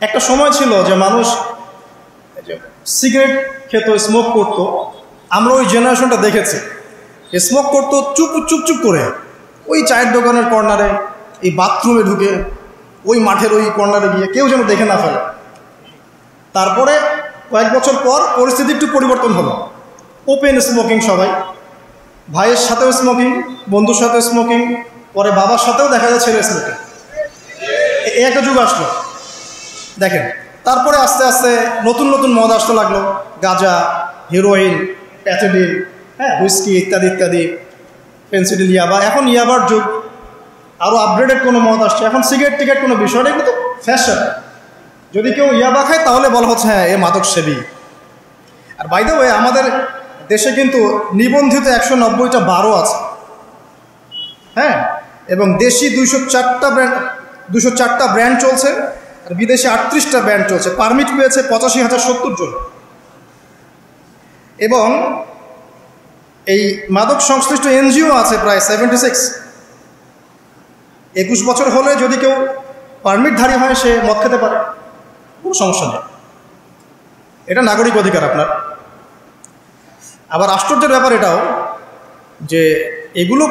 একটা সময় ছিল যে মানুষ সিগারেট খেত, স্মোক করতো। আমরা ওই জেনারেশনটা দেখেছি, স্মোক করতো চুপ চুপ চুপ করে, ওই চায়ের দোকানের কর্নারে, এই বাথরুমে ঢুকে, ওই মাঠের ওই কর্নারে গিয়ে, কেউ যেন দেখে না ফেলে। তারপরে কয়েক বছর পর পরিস্থিতি একটু পরিবর্তন হলো, ওপেন স্মোকিং, সবাই, ভাইয়ের সাথেও স্মোকিং, বন্ধুর সাথেও স্মোকিং, পরে বাবার সাথেও দেখা যায় ছেলে স্মোকিং। এই একটা যুগ আসলো দেখেন। তারপরে আস্তে আস্তে নতুন নতুন মদ আসতে লাগলো, গাঁজা, হিরোইন, প্যাথেডিন, হুইস্কি ইত্যাদি ইত্যাদি, পেন্সিডিল, ইয়াবা। এখন ইয়াবার যুগ, আরও আপগ্রেডেড কোনো মদ আসছে। এখন সিগারেট টিকেট কোনো বিষয় নেই, কিন্তু ফ্যাশন। যদি কেউ ইয়াবা খায় তাহলে বলা হচ্ছে হ্যাঁ এ মাদক সেবী। আর বাই দ্য ওয়ে, আমাদের দেশে কিন্তু নিবন্ধিত 190টা বারও আছে, হ্যাঁ, এবং দেশি 204টা ব্র্যান্ড চলছে, আর বিদেশে 38টা ব্র্যান্ড চলছে। পারমিট পেয়েছে 85,070 জন। এবং এই মাদক সংশ্লিষ্ট এনজিও আছে প্রায় 76। 21 বছর হলে যদি কেউ পারমিটধারী হয় সে মদ খেতে পারে, কোনো সমস্যা নেই, এটা নাগরিক অধিকার আপনার। আবার আশ্চর্যের ব্যাপার এটাও যে এগুলো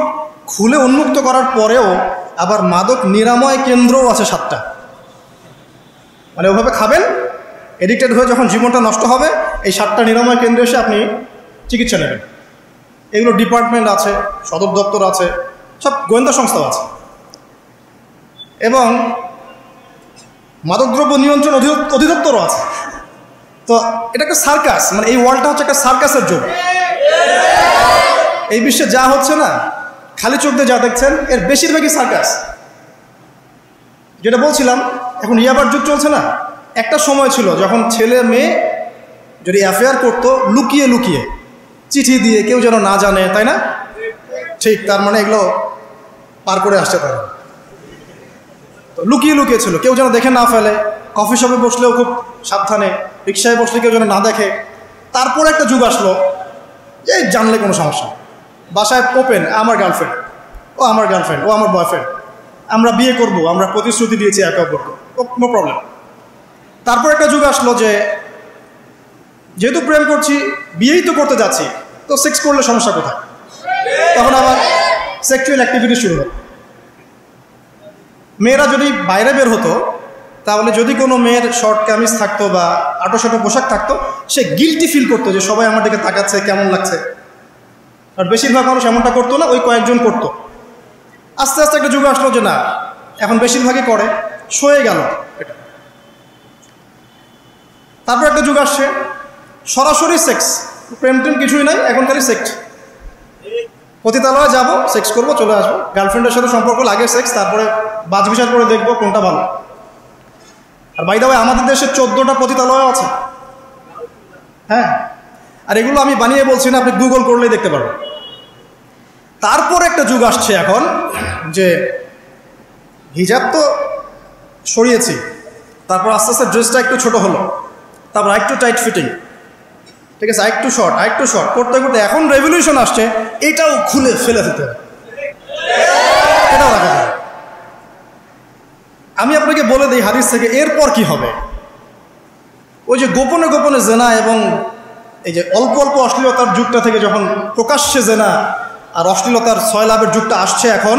খুলে উন্মুক্ত করার পরেও আবার মাদক নিরাময় কেন্দ্রও আছে 7টা। মানে ওভাবে খাবেন, এডিক্টেড হয়ে যখন জীবনটা নষ্ট হবে, এই 7টা নিরাময় কেন্দ্রে এসে আপনি চিকিৎসা নেবেন। এগুলো ডিপার্টমেন্ট আছে, সদর দপ্তর আছে, সব গোয়েন্দা সংস্থাও আছে। এবং মাদকদ্রব্য নিয়ন্ত্রণ অধিদপ্তরও আছে। তো এটা একটা সার্কাস, মানে এই ওয়ার্ল্ডটা হচ্ছে একটা সার্কাসের যুগ। এই বিশ্বে যা হচ্ছে না, খালি চোখ দিয়ে যা দেখছেন, এর বেশিরভাগই সার্কাস। যেটা বলছিলাম, এখন ইয়াবার যুগ চলছে না। একটা সময় ছিল যখন ছেলে মেয়ে যদি অ্যাফেয়ার করতো লুকিয়ে লুকিয়ে, চিঠি দিয়ে, কেউ যেন না জানে, তাই না? ঠিক, তার মানে এগুলো পার করে আসছে তারা। তো লুকিয়ে লুকিয়ে ছিল, কেউ যেন দেখে না ফেলে। কফি শপে বসলেও খুব সাবধানে, রিক্সায় বসলে কেউ যেন না দেখে। তারপর একটা যুগ আসলো যে জানলে কোনো সমস্যা, বাসায় ওপেন, আমার গার্লফ্রেন্ড, ও আমার গার্লফ্রেন্ড, ও আমার বয়ফ্রেন্ড, আমরা বিয়ে করব, আমরা প্রতিশ্রুতি দিয়েছি একে অপরকে, নো প্রবলেম। তারপর একটা যুগ আসলো যে যেহেতু প্রেম করছি, বিয়েই তো করতে যাচ্ছি, তো সেক্স করলে সমস্যা কোথায়? তখন আবার সেক্সুয়াল অ্যাক্টিভিটি শুরু হলো। মেয়েরা যদি বাইরে বের হতো, তাহলে যদি কোনো মেয়ের শর্ট কামিজ থাকতো বা আটো-শাটো পোশাক থাকতো, সে গিল্টি ফিল করতো যে সবাই আমার দিকে তাকাচ্ছে, কেমন লাগছে। আর বেশিরভাগ মানুষ এমনটা করতো না, ওই কয়েকজন করতো। আস্তে আস্তে একটা যুগ আসলো যে না, এখন বেশিরভাগই করে, সয়ে গেল এটা। তারপর একটা যুগ আসছে সরাসরি সেক্স, প্রেম টেম কিছুই নাই, এখন খালি সেক্স। পতিতালয়ে যাব, সেক্স করব, চলে আসবো। গার্লফ্রেন্ডের সাথে সম্পর্ক, লাগে সেক্স, তারপরে বাজ বিচার করে দেখবো কোনটা ভালো। আর বাই দ্য ওয়ে, আমাদের দেশে 14টা পতিতালয় আছে, হ্যাঁ। আর এগুলো আমি বানিয়ে বলছি না, আপনি গুগল করলেই দেখতে পারবেন। তারপর একটা যুগ আসছে এখন যে হিজাব তো সরিয়েছি, তারপর আস্তে আস্তে ড্রেসটা একটু ছোট হলো, তারপর একটু টাইট ফিটিং, ঠিক আছে, আরেকটু শর্ট করতে করতে এখন রেভলিউশন আসছে, এটাও খুলে ফেলে দিতে হবে, এটাও রাখা যাবে। আমি আপনাকে বলে দিই হাদিস থেকে, এরপর কি হবে। ওই যে গোপনে গোপনে জেনা এবং এই যে অল্প অল্প অশ্লীলতার যুগটা থেকে যখন প্রকাশ্যে জেনা আর অশ্লীলতার সয়লাভের যুগটা আসছে এখন,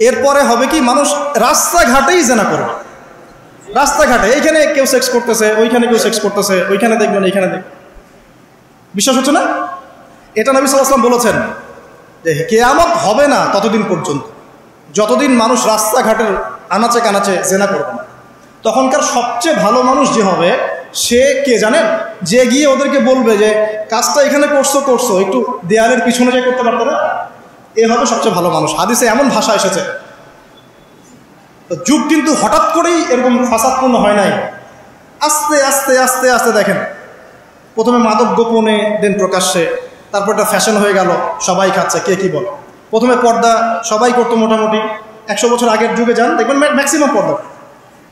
এরপরে হবে কি, মানুষ রাস্তাঘাটেই জেনা করবে। রাস্তাঘাটে, এইখানে কেউ সেক্স করতেছে, ওইখানে কেউ সেক্স করতেছে, ওইখানে দেখবেন, এইখানে দেখবেন। বিশ্বাস হচ্ছে না? এটা নবী সাল্লাল্লাহু আলাইহি ওয়াসাল্লাম বলেছেন যে কিয়ামত হবে না ততদিন পর্যন্ত, যতদিন মানুষ রাস্তাঘাটের আনাচে কানাচে জেনা করবে না। তখনকার সবচেয়ে ভালো মানুষ যে হবে, সে কে জানেন? যে গিয়ে ওদেরকে বলবে যে কাজটা এখানে করছো, একটু দেয়ালের পিছনে যাই করতে পারতো না, এ হবে সবচেয়ে ভালো মানুষ। হাদিসে এমন ভাষা এসেছে। তো যুগ কিন্তু হঠাৎ করেই এরকম ফাসাদপূর্ণ হয় নাই, আস্তে আস্তে আস্তে আস্তে দেখেন, প্রথমে মাদক গোপনে, দেন প্রকাশ্যে, তারপর একটা ফ্যাশন হয়ে গেল, সবাই খাচ্ছে, কে কি বল। প্রথমে পর্দা সবাই করতো মোটামুটি, 100 বছর আগের যুগে যান দেখবেন ম্যাক্সিমাম পর্দা।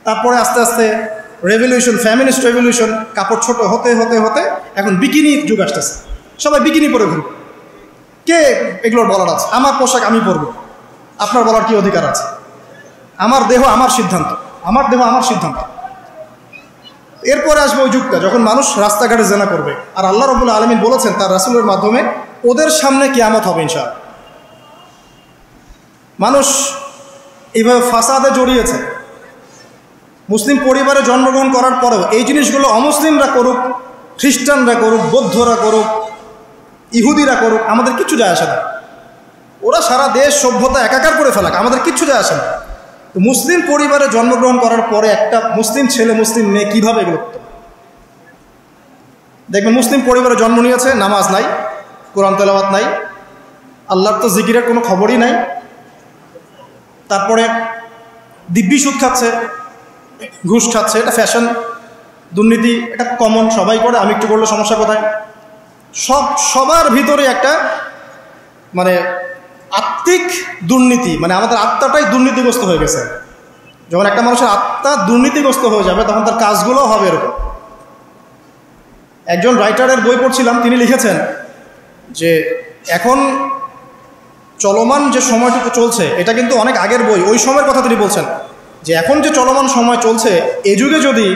তারপরে আস্তে আস্তে রেভলিউশন, ফ্যামিনিস্ট রেভলিউশন, কাপড় ছোট হতে হতে হতে এখন বিকিনির যুগ আসতেছে, সবাই বিকিনি পরে ঘুরবে। কে এগুলোর বলার আছে? আমার পোশাক আমি পরবো, আপনার বলার কি অধিকার আছে? আমার দেহ আমার সিদ্ধান্ত, আমার দেহ আমার সিদ্ধান্ত। এরপরে আসবে ওই যুগটা যখন মানুষ রাস্তাঘাটে জেনা করবে, আর আল্লাহ রাব্বুল আলামিন বলেছেন তার রাসূলের মাধ্যমে ওদের সামনে কিয়ামত হবে ইনশাআল্লাহ। মানুষ এইভাবে ফাসাদে জড়িয়েছে। মুসলিম পরিবারে জন্মগ্রহণ করার পরেও এই জিনিসগুলো অমুসলিমরা করুক, খ্রিস্টানরা করুক, বৌদ্ধরা করুক, ইহুদিরা করুক, আমাদের কিচ্ছু যায় আসে না। ওরা সারা দেশ সভ্যতা একাকার করে ফেলাক, আমাদের কিচ্ছু যায় আসে না। তো মুসলিম পরিবারে জন্মগ্রহণ করার পরে একটা মুসলিম ছেলে মুসলিম মেয়ে কীভাবে এগুলো করতে? দেখবেন মুসলিম পরিবারে জন্ম নিয়েছে, নামাজ নাই, কোরআন তেলাওয়াত নাই, আল্লাহর তো জিকিরের কোনো খবরই নাই। তারপরে দিব্যি সুদ খাচ্ছে, ঘুষ খাচ্ছে, এটা ফ্যাশন। দুর্নীতি এটা কমন, সবাই করে, আমি একটু করলে সমস্যা কোথায়? সবার ভিতরে একটা মানে আত্মিক দুর্নীতি, মানে আমাদের আত্মাটাই দুর্নীতিগ্রস্ত হয়ে গেছে। যখন একটা মানুষের আত্মা দুর্নীতিগ্রস্ত হয়ে যাবে তখন তার কাজগুলোও হবে এরকম। একজন রাইটারের বই পড়ছিলাম, তিনি লিখেছেন যে এখন চলমান যে সময়টুকু চলছে এটা কিন্তু অনেক আগের বই, ওই সময়ের কথা তিনি বলছেন যে এখন যে চলমান সময় চলছে এ যুগে যদি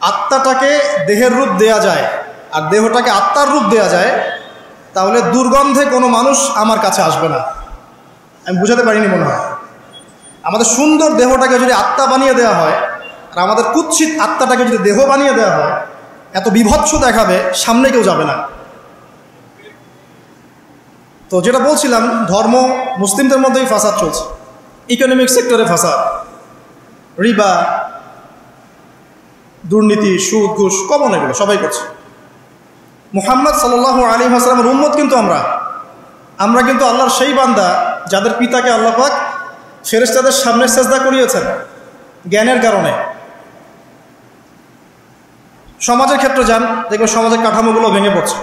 আত্মাটাকে দেহের রূপ দেয়া যায় আর দেহটাকে আত্মার রূপ দেয়া যায় তাহলে দুর্গন্ধে কোনো মানুষ আমার কাছে আসবে না। আমি বুঝাতে পারিনি মনে হয়। আমাদের সুন্দর দেহটাকে যদি আত্মা বানিয়ে দেওয়া হয় আর আমাদের কুৎসিত আত্মাটাকে যদি দেহ বানিয়ে দেওয়া হয়, এত বিভৎস দেখাবে, সামনে কেউ যাবে না। তো যেটা বলছিলাম, ধর্ম মুসলিমদের মধ্যেই ফাসাদ চলছে, ইকোনমিক সেক্টরে ফাসাদ, রিবা, দুর্নীতি, সুদ, ঘুষ, কমন, এগুলো সবাই করছে। মুহাম্মদ সাল্লাল্লাহু আলাইহি ওয়াসাল্লামের উম্মত কিন্তু আমরা কিন্তু আল্লাহর সেই বান্দা যাদের পিতাকে আল্লাহ পাক ফেরেশতাদের সামনে সেজদা করিয়েছেন জ্ঞানের কারণে। সমাজের ক্ষেত্রে যান, দেখবেন সমাজের কাঠামোগুলো ভেঙে পড়ছে।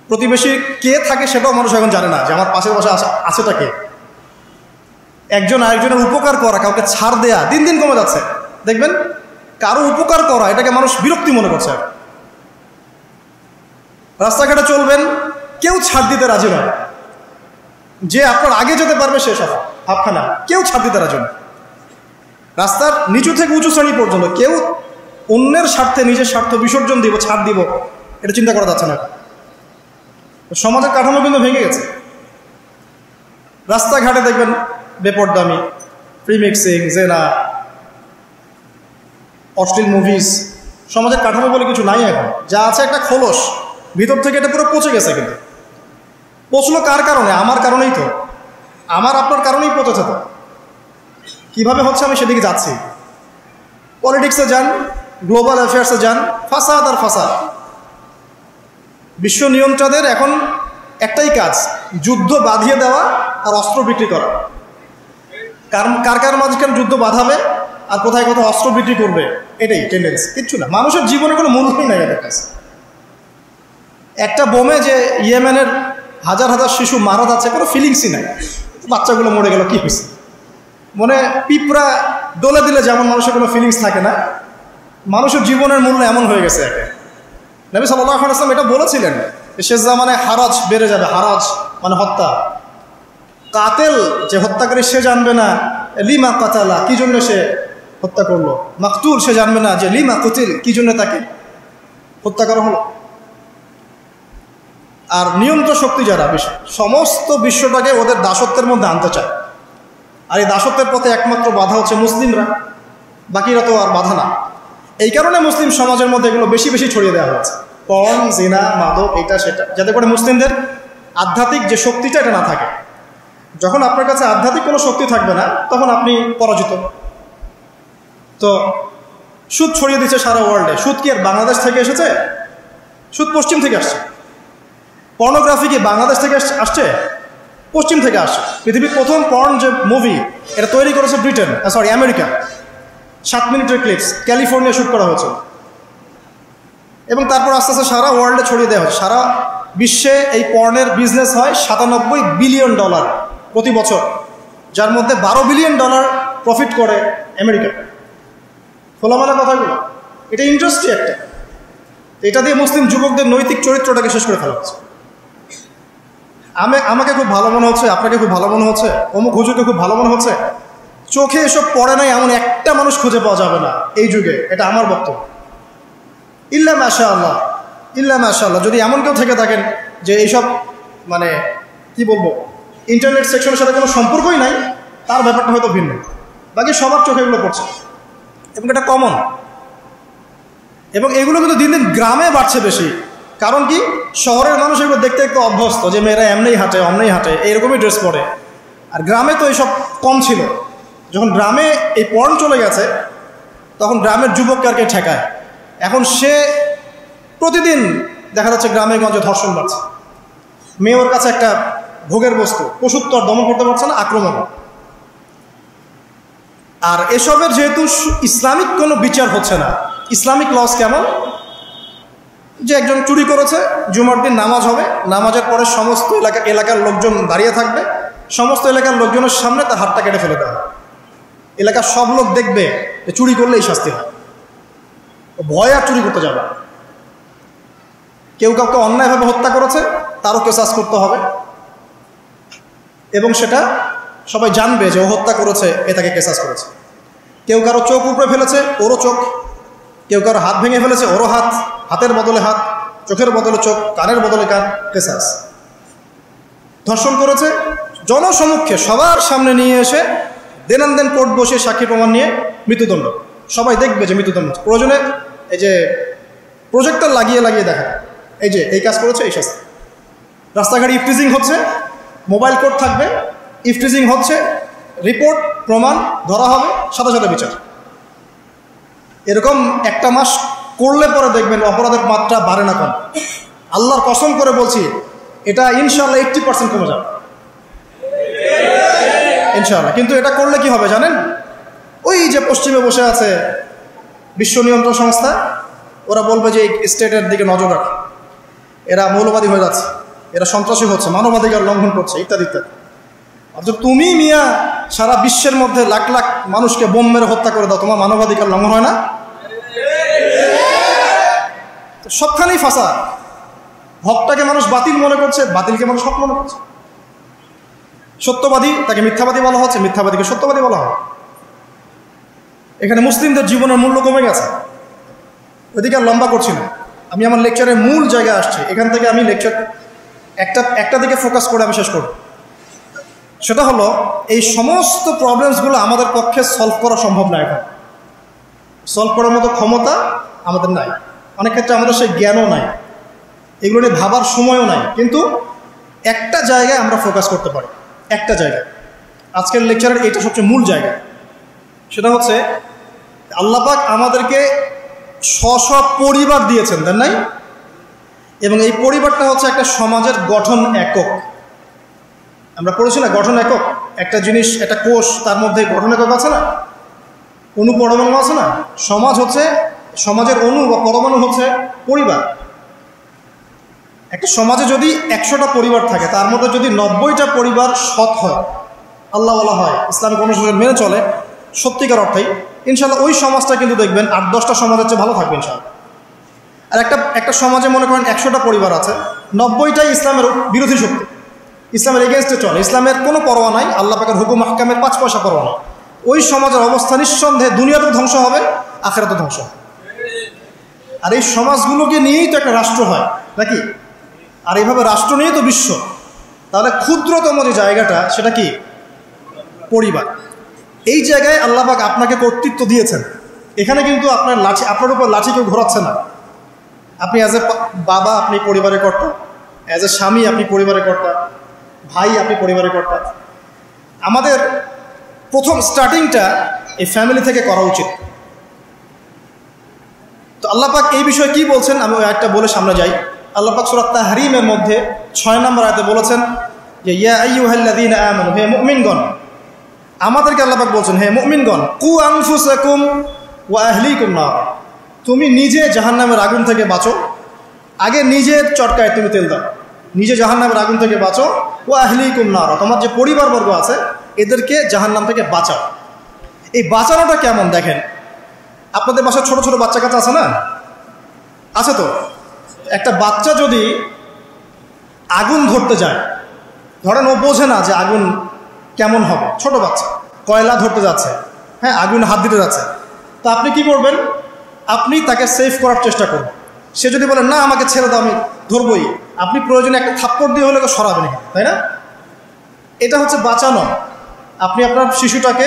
প্রতিবেশী কে থাকে সেটাও মানুষ এখন জানে না, যে আমার পাশের পাশে আছেটা কে। একজন আরেকজনের উপকার করা, কাউকে ছাড় দেয়া দিন দিন কমে যাচ্ছে। দেখবেন কারো উপকার করা এটাকে মানুষ বিরক্তি মনে করছে। রাস্তাঘাটে চলবেন, কেউ ছাড় দিতে রাজি নয়। যে আপনার আগে যেতে পারবে সে সব হাফখানা, কেউ ছাড় দিতে রাজি নয়। রাস্তার নিচু থেকে উঁচু শ্রেণী পর্যন্ত কেউ অন্যের স্বার্থে নিজের স্বার্থ বিসর্জন দিব, ছাড় দিব, এটা চিন্তা করা যাচ্ছে না। সমাজের কাঠামো কিন্তু ভেঙে গেছে। রাস্তাঘাটে দেখবেন বেপরদামি, প্রিমিক্সিং, জেনা, অশ্লীল মুভিজ। সমাজের কাঠামো বলে কিছু নাই এখন, যা আছে একটা খোলস, ভিতর থেকে এটা পুরো পচে গেছে। কিন্তু পচলো কার কারণে? আমার কারণেই তো, আমার আপনার কারণেই পচেছে। তো কীভাবে হচ্ছে আমি সেদিকে যাচ্ছি। পলিটিক্সে যান, গ্লোবাল অ্যাফেয়ার্সে যান, ফাসাদ আর ফাসাদ। বিশ্ব নিয়ন্ত্রকদের এখন একটাই কাজ, যুদ্ধ বাঁধিয়ে দেওয়া আর অস্ত্র বিক্রি করা। কার কার মাঝখানে যুদ্ধ বাঁধাবে আর কোথায় কোথায় অস্ত্র বিক্রি করবে, এটাই টেন্ডেন্সি, কিচ্ছু না। মানুষের জীবনে কোনো মূল্যই নাই এদের কাছে। একটা বোমে যে ইয়েমেনের হাজার হাজার শিশু মারা যাচ্ছে, কোনো ফিলিংসই নাই। বাচ্চাগুলো মরে গেল, কি হয়েছে? মনে পিঁপড়া দোলে দিলে যেমন মানুষের কোনো ফিলিংস থাকে না, মানুষের জীবনের মূল্য এমন হয়ে গেছে। একে নবী সাল্লাল্লাহু আলাইহি ওয়াসাল্লাম এটা বলেছিলেন, শেষ জামানে হারাজ বেড়ে যাবে। হারাজ মানে হত্যা। কাতেল যে হত্যাকারী সে জানবে না লিমা কাতালা, কি জন্য সে হত্যা করলো। মাকতুল সে জানবে না যে লিমা কুতিল, কি জন্য তাকে হত্যা করা হলো। আর নিয়ন্ত্রণ শক্তি যারা সমস্ত বিশ্বটাকে ওদের দাসত্বের মধ্যে আনতে চায়। আর এই দাসত্বের পথে একমাত্র বাধা হচ্ছে মুসলিমরা, বাকিরা তো আর বাধা না। এই কারণে মুসলিম সমাজের মধ্যে এগুলো বেশি বেশি ছড়িয়ে দেওয়া হয়েছে, পর্ন, জিনা, মাদক, এটা সেটা, যাতে করে মুসলিমদের আধ্যাত্মিক যে শক্তিটা এটা না থাকে। যখন আপনার কাছে আধ্যাত্মিক কোনো শক্তি থাকবে না তখন আপনি পরাজিত। তো সুদ ছড়িয়ে দিচ্ছে সারা ওয়ার্ল্ডে। সুদ কি আর বাংলাদেশ থেকে এসেছে? সুদ পশ্চিম থেকে আসছে। পর্নোগ্রাফি কি বাংলাদেশ থেকে আসছে? পশ্চিম থেকে আসছে। পৃথিবীর প্রথম পর্ন যে মুভি, এটা তৈরি করেছে ব্রিটেন, আমেরিকা। 7 মিনিটের ক্লিপস, ক্যালিফোর্নিয়া শ্যুট করা হয়েছে। এবং তারপর আস্তে আস্তে সারা ওয়ার্ল্ডে ছড়িয়ে দেওয়া হচ্ছে। সারা বিশ্বে এই পর্নের বিজনেস হয় $97 বিলিয়ন প্রতি বছর, যার মধ্যে $12 বিলিয়ন প্রফিট করে আমেরিকা। খোলামেলা কথাগুলো, এটা ইন্ডাস্ট্রি একটা। এটা দিয়ে মুসলিম যুবকদের নৈতিক চরিত্রটাকে শেষ করে ফেলা হচ্ছে। আমাকে খুব ভালো মনে হচ্ছে, আপনাকে খুব ভালো মনে হচ্ছে, অমুক হুজুরকে খুব ভালো মনে হচ্ছে, চোখে এসব পড়ে নাই এমন একটা মানুষ খুঁজে পাওয়া যাবে না এই যুগে, এটা আমার বক্তব্য। ইল্লা মাশাআল্লাহ, ইল্লা মাশাআল্লাহ, যদি এমন কেউ থেকে থাকেন যে এইসব মানে কি বলবো ইন্টারনেট সেকশনের সাথে কোনো সম্পর্কই নাই, তার ব্যাপারটা হয়তো ভিন্ন। বাকি সবার চোখে এগুলো পড়ছে এবং এটা কমন। এবং এগুলো কিন্তু দিন দিন গ্রামে বাড়ছে বেশি। কারণ কি, শহরের মানুষ এগুলো দেখতে একটু অভ্যস্ত যে মেয়েরা এমনিই হাঁটে অমনেই হাঁটে, এইরকমই ড্রেস পরে। আর গ্রামে তো এইসব কম ছিল। যখন গ্রামে এই পর্ন চলে গেছে তখন গ্রামের যুবককে আর কে ঠেকায়। এখন সে প্রতিদিন দেখা যাচ্ছে গ্রামে গঞ্জে ধর্ষণ বাড়ছে, মেয়ে ওর কাছে একটা ভোগের বস্তু, পশুর তো আর দমন করতে পারছে না, আক্রমণ। আর এসবের যেহেতু ইসলামিক কোনো বিচার হচ্ছে না, ইসলামিক লস কেমন, যে একজন চুরি করেছে, জুমার দিন নামাজ হবে, নামাজের পরে সমস্ত এলাকার লোকজন দাঁড়িয়ে থাকবে, সমস্ত এলাকার লোকজনের সামনে তার হাতটা কেটে ফেলে দেওয়া, এলাকার সব লোক দেখবে যে চুরি করলে এই শাস্তি হয়, ভয় আর চুরি করতে যাবে। কেউ কাউকে অন্যায়ভাবে হত্যা করেছে, তারও কেসাস করতে হবে এবং সেটা সবাই জানবে যে ও হত্যা করেছে, এ তাকে কেসাস করেছে। কেউ কারো চোখ উপড়ে ফেলেছে, ওরও চোখ। কেউ কারো হাত ভেঙে ফেলেছে, ওরও হাত, হাতের বদলে হাত, চোখের বদলে চোখ, কানের বদলে কান, কেসাস। ধর্ষণ করেছে, জনসমক্ষে সবার সামনে নিয়ে এসে দেনান কোর্ট বসে সাক্ষী প্রমাণ নিয়ে মৃত্যুদণ্ড। সবাই দেখবে যে মৃত্যুদণ্ড, প্রয়োজনে এই যে প্রজেক্টর লাগিয়ে দেখা, এই যে এই কাজ করেছে, এই শাস্তি। রাস্তাঘাটে ইফটিজিং হচ্ছে, মোবাইল কোর্ট থাকবে, ইফটিজিং হচ্ছে, রিপোর্ট প্রমাণ ধরা হবে, সাথে সাথে বিচার। এরকম একটা মাস করলে পরে দেখবেন অপরাধের মাত্রা বাড়ে না কম। আল্লাহর কসম করে বলছি, এটা ইনশাআল্লাহ 80% কমে যাবে ইনশাআল্লাহ। কিন্তু এটা করলে কি হবে জানেন, ওই যে পশ্চিমে বসে আছে বিশ্ব নিয়ন্ত্রণ সংস্থা, ওরা বলবে যে এই স্টেটের দিকে নজর রাখ, এরা মৌলবাদী হয়ে যাচ্ছে, এরা সন্ত্রাসী হচ্ছে, মানবাধিকার লঙ্ঘন করছে, ইত্যাদি ইত্যাদি। অর্থাৎ তুমি মিয়া সারা বিশ্বের মধ্যে লাখ লাখ মানুষকে বোম মেরে হত্যা করে দাও, তোমার মানবাধিকার লঙ্ঘন হয় না? সবখানেই ফাঁসা। হকটাকে মানুষ বাতিল মনে করছে, বাতিলকে মানুষ হক মনে করছে। সত্যবাদী তাকে মিথ্যাবাদী বলা হচ্ছে, মিথ্যাবাদীকে সত্যবাদী বলা হয়। এখানে মুসলিমদের জীবনের মূল্য কমে গেছে। ওইদিকে আর লম্বা করছি না, আমি আমার লেকচারের মূল জায়গায় আসছি। এখান থেকে আমি লেকচার একটা দিকে ফোকাস করে আমি শেষ করব। সেটা হলো, এই সমস্ত প্রবলেমসগুলো আমাদের পক্ষে সলভ করা সম্ভব না। এখন সলভ করার মতো ক্ষমতা আমাদের নাই, অনেক ক্ষেত্রে আমাদের সেই জ্ঞানও নাই, এগুলো নিয়ে ভাবার সময়ও নাই। কিন্তু একটা জায়গায় আমরা ফোকাস করতে পারি, একটা জায়গায়। আজকের লেকচারের এইটা সবচেয়ে মূল জায়গা। সেটা হচ্ছে আল্লাহ পাক আমাদেরকে স্ব পরিবার দিয়েছেন, তাই নাই? এবং এই পরিবারটা হচ্ছে একটা সমাজের গঠন একক। আমরা পড়েছি না, গঠন একক। একটা জিনিস, একটা কোষ, তার মধ্যে গঠন একক আছে না, অণু পরমাণু আছে না। সমাজ হচ্ছে, সমাজের অণু বা পরমাণু হচ্ছে পরিবার। একটা সমাজে যদি 100টা পরিবার থাকে, তার মধ্যে যদি 90টা পরিবার সৎ হয়, আল্লাহওয়ালা হয়, ইসলামিক অনুশাসন মেনে চলে সত্যিকার অর্থেই, ইনশাল্লাহ ওই সমাজটা কিন্তু দেখবেন 8-10টা সমাজের চেয়ে ভালো থাকবে ইনশাল্লাহ। আর একটা সমাজে মনে করেন 100টা পরিবার আছে, 90টাই ইসলামের বিরোধী শক্তি, ইসলামের এগেনস্টে চলে, ইসলামের কোনো পরোয়া নাই, আল্লাহ পাকের হুকুম আহকামের 5 পয়সা পরোয়া নাই। ওই সমাজের অবস্থা নিঃসন্দেহে দুনিয়াতেও ধ্বংস হবে, আখিরাতেও ধ্বংস হবে। আর এই সমাজগুলোকে নিয়েই তো একটা রাষ্ট্র হয় নাকি? আর এইভাবে রাষ্ট্র নিয়েই তো বিশ্ব। তাহলে ক্ষুদ্রতম যে জায়গাটা, সেটা কি? পরিবার। এই জায়গায় আল্লাহ পাক আপনাকে কর্তৃত্ব দিয়েছেন। এখানে কিন্তু আপনার উপর লাঠি কেউ ঘোরাচ্ছে না। আপনি অ্যাজ এ বাবা আপনি পরিবারের কর্তা, অ্যাজ এ স্বামী আপনি পরিবারের কর্তা, ভাই আপনি পরিবারের কর্তা। আমাদের প্রথম স্টার্টিংটা এই ফ্যামিলি থেকে করা উচিত। তো আল্লাহ পাক এই বিষয়ে কি বলছেন, আমি ওই আয়াতটা বলে সামনে যাই। আল্লাহ পাক সূরা তাহরিমের মধ্যে 6 নম্বর আয়াতে বলেছেন যে ইয়া আইয়ুহাল্লাযীনা আমানু, হে মুমিনগণ। আমাদেরকে আল্লাহ পাক বলছেন, হে মুমিনগণ, কু আনফুসাকুম ওয়া আহলিকুম নার, তুমি নিজে জাহান্নামের আগুন থেকে বাঁচো। আগে নিজের চটকায় তুমি তেল দাও, নিজে জাহান্নামের আগুন থেকে বাঁচো। ওয়া আহলিকুম নার, তোমার যে পরিবারবর্গ আছে এদেরকে জাহান্নাম থেকে বাঁচাও। এই বাঁচানোটা কেমন দেখেন, আপনাদের বাসায় ছোট ছোট বাচ্চা কাচ্চা আছে না? আছে তো। একটা বাচ্চা যদি আগুন ধরতে যায়, ধরেন ও বোঝে না যে আগুন কেমন হবে, ছোট বাচ্চা, কয়লা ধরতে যাচ্ছে, হ্যাঁ, আগুনে হাত দিতে যাচ্ছে, তা আপনি কি করবেন? আপনি তাকে সেভ করার চেষ্টা করবেন। সে যদি বলে না আমাকে ছেড়ে দাও আমি ধরবই, আপনি প্রয়োজনে একটা থাপ্পড় দিয়ে হলে সরাবেন, তাই না? এটা হচ্ছে বাঁচানো। আপনি আপনার শিশুটাকে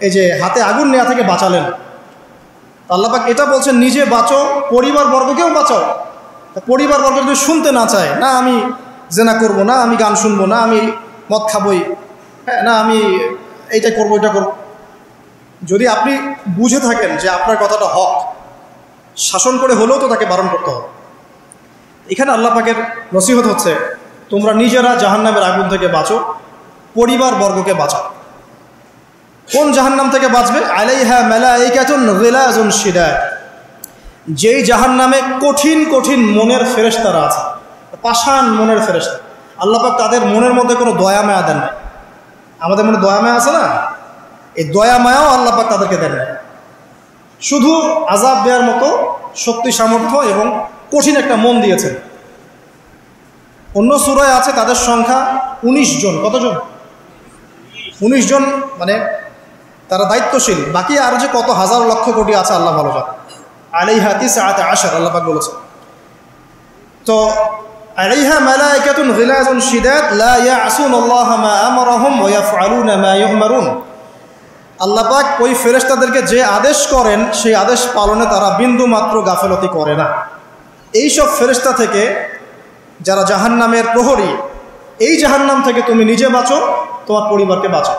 এই যে হাতে আগুন নেওয়া থেকে বাঁচালেন। আল্লাহ পাক এটা বলছেন নিজে বাঁচো, পরিবারবর্গকেও বাঁচাও। পরিবারবর্গ যদি শুনতে না চায়, না আমি জেনা করব, না আমি গান শুনবো, না আমি মদ খাবই, হ্যাঁ, না আমি এইটা করবো এটা করব, যদি আপনি বুঝে থাকেন যে আপনার কথাটা হক, শাসন করে হলেও তো তাকে বারণ করতে হবে। এখানে আল্লাহ পাকের নসিহত হচ্ছে তোমরা নিজেরা জাহান্নামের আগুন থেকে বাঁচো, পরিবারবর্গকে বাঁচাও। কোন জাহান্নাম থেকে বাঁচবে? আলাইহা মালাইকাতুন গিলাজুন শিদাদ, যেই জাহান্নামে কঠিন কঠিন মনের ফেরেশতারা আছে, পাষাণ মনের ফেরেশতা। আল্লাহ পাক তাদের মনের মধ্যে কোনো দয়া মায়া দেন না। আমাদের মনে দয়া মায়া আছে না, এই দয়া মায়াও আল্লাহ পাক তাদেরকে দেন না। শুধু আযাব দেওয়ার মতো শক্তি সামর্থ্য এবং কঠিন একটা মন দিয়েছেন। অন্য সূরায় আছে তাদের সংখ্যা 19 জন। কতজন? 19 জন, মানে তারা দায়িত্বশীল। বাকি আর যে কত হাজার লক্ষ কোটি আছে আল্লাহ ভালো জানেন। আলাইহা তিসআতা আশার আল্লাহ পাক বলেছেন। তো আলাইহা মালাইকাতুন গিলাজুন শিদাদ লা ইয়াসুনাল্লাহা মা আমারাহুম ওয়া ইয়াফআলুনা মা ইউমারুন। আল্লাহ পাক ওই ফেরেশতাদেরকে যে আদেশ করেন সেই আদেশ পালনে তারা বিন্দু মাত্র গাফেলতি করে না। এই সব ফেরেশতা থেকে যারা জাহান্নামের প্রহরী, এই জাহান্নাম থেকে তুমি নিজে বাঁচো, তোমার পরিবারকে বাঁচো।